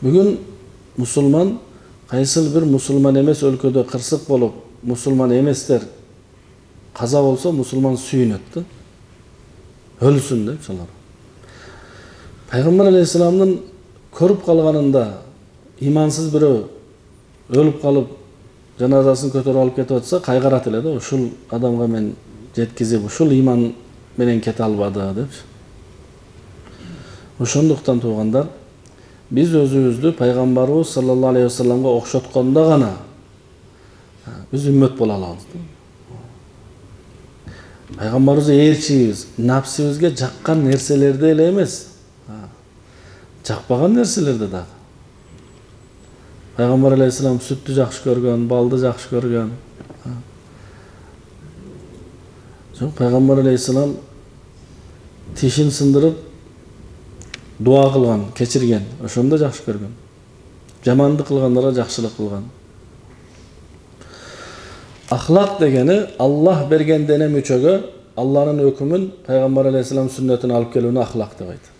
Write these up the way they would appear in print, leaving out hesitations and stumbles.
Бүгүн мусулман кайсыл бир мусулман эмес өлкөдө кырсык болуп, мусулман эместер каза болсо мусулман сүйүнөт да. Өлсүн деп шалар. Пайгамбар алейхисаламдын көрүп калганында имансыз бирөө өлүп калып жаназасын көтөрүп алып кетип атса кайгарат эле да, ушул адамга мен жеткизип, ушул иман менен кете албады деп. Ошондуктан туугандар, биз өзүбүздү пайгамбарыбыз саллаллаху алейхи вассаламга окшоткондо гана биз үммөт боло алабыз. Пайгамбарыбыз ээрчибиз, напсибизге жаккан нерселерди эле эмес, жакпаган нерселерди да. Пайгамбар алейхисалам сүттү жакшы көргөн, балды жакшы көргөн. Пайгамбар алейхисалам тишин сындырып дуа кылган, кечирген, ошондо жакшы көргөн. Жамандык кылгандарга жакшылык кылган. Ахлак дегени Аллах берген дене мүчөгө Алланын өкүмүн, Пайгамбар алейхисалам сүннөтүн алып келүүнү ахлак деп айтат.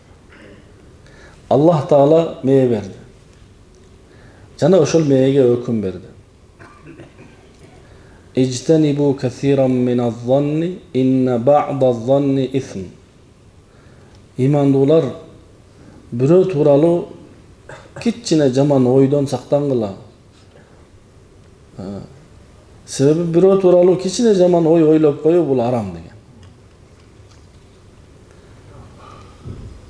Аллах Таала мээ берди. Жана ошол мээге өкүм берди. Ижтанибу касиран миназ-занни инна бa'даз-занни исм. Имандуулар бирөө тууралуу кичине жаман ойдон сактангыла. Себеби бирөө тууралуу кичине жаман ой ойлоп коюу бул арам деген.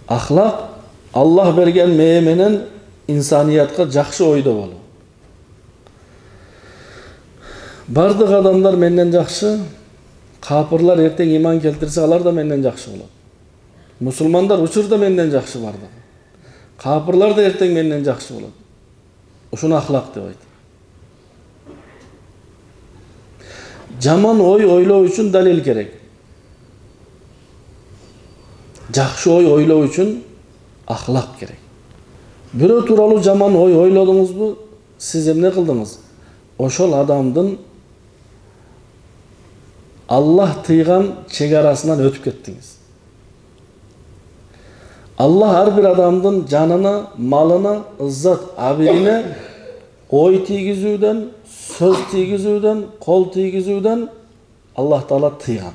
Ахлак Аллах берген мээ менен инсаниятка жакшы ойдо болуу. Бардык адамдар менден жакшы, капырлар эртең иман келтирсе алар да менден жакшы болот. Мусулмандар учурда менден жакшы барды. Капырлар да эртең менден жакшы болот. Ушуну ахлак деп айтат. Жаман ой ойлоо үчүн далил керек. Жакшы ой ойлоо үчүн ахлак керек. Бирөө тууралуу жаман ой ойлодуңузбу, сиз эмне кылдыңыз? Ошол адамдын Аллах тыйган чегарасынан өтүп кеттиңиз. Аллах ар бир адамдын жанына, малына, ыззат, абирине ой тийгизүүдөн, сөз тийгизүүдөн, кол тийгизүүдөн Аллах Таала тыйган.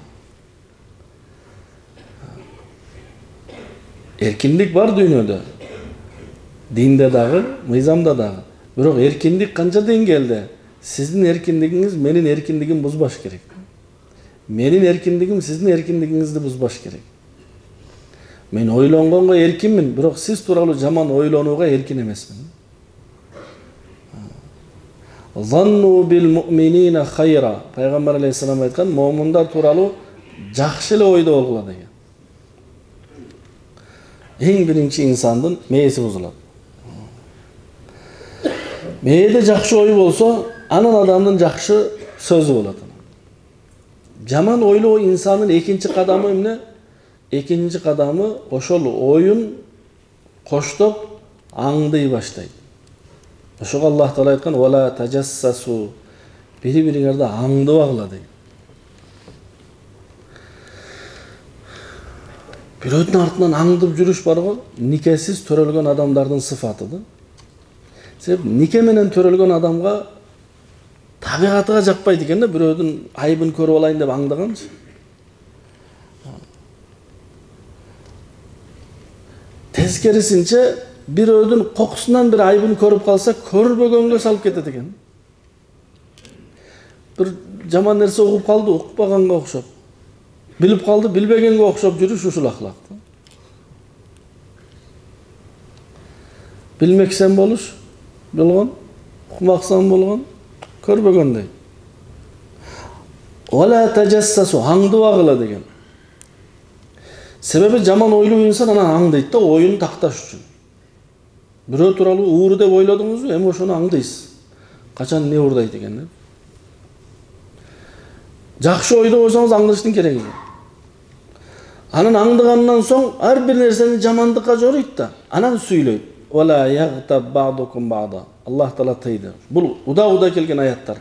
Эркиндик бар дүйнөдө. Динде дагы, мыйзамда дагы. Бирок эркиндик канча деңгээлде? Сиздин эркиндигиңиз менин эркиндигим бузбаш керек. Менин эркиндигим сиздин эркиндигиңизди бузбаш керек. Мен ойлонгонго эркинмин, бирок сиз тууралуу жаман ойлонууга эркин эмесмин. Занну бил муъминина хайра. Пайгамбар алейхисалам айткан, момундар тууралуу жакшы эле ойдо болгула деген. Эң биринчи инсандын мээси бузулат. Мээде жакшы ой болсо, анын адамдын жакшы сөзү болот. Жаман ойлоо инсандын экинчи кадамы эмне? Экинчи кадамы ошол оюн коштоп аңдый баштайт. Ошого Аллах Таала айткан: "Вала таджассасу", бири-бириңерди аңдыбагыла дейт. Бирөөдүн артынан аңдып жүрүш бар го, никесиз төрөлгөн адамдардын сыфаты да. Себеп нике менен төрөлгөн адамга табигатыга жакпайт экен да, бирөөдүн айыбын көрүп алайын деп аңдаганчы. Тескерисинче бирөөдүн кокусунан бир айыбын көрүп калса, көрбөгөнгө салып кетет экен. Бир жаман нерсе угуп калды, укпаганга окшоп. Билип калды, билбегенге окшоп жүрүш ушул ахлак. Билмексен болуш болгон, укмаксан болгон, көрбөгөндөй. Вала таджассасу, аңдыбагыла деген. Себеби жаман ойлуу инсан анан аңдайт да, оюн такташ үчүн. Бирөө тууралуу ууру деп ойлодуңузбу, эми ошону аңдыйсыз. Качан не уурдайт экен деп. Жакшы ойдо болсоңуз аңдыштын кереги жок. Анын аңдыгандан соң ар бир нерсени жамандыкка жоруйт да, анан сүйлөйт. Вала ягтаб бa'дукум бa'да. Аллах Таала тыйды. Бул уда келген аяттар.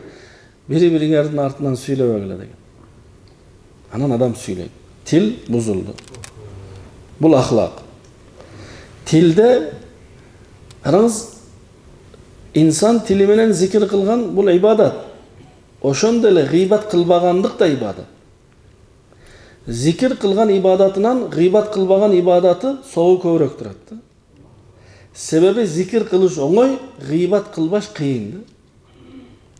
Бири-бириңердин артынан сүйлөбөгүлө деген. Анан адам сүйлөйт. Тил бузулду. Бул ахлак. Тилде караңыз, İnsan tili менен zikir kılgan бұл ibadat. Ошондой эле гыйбат кылбагандык да ibadat. Zikir kılgan ibadatынан gıйбат kılбаган ibadаты соғу көбүрөөк турат. Себеби zikir кылыш оңой, gıйбат кылбаш кыйын.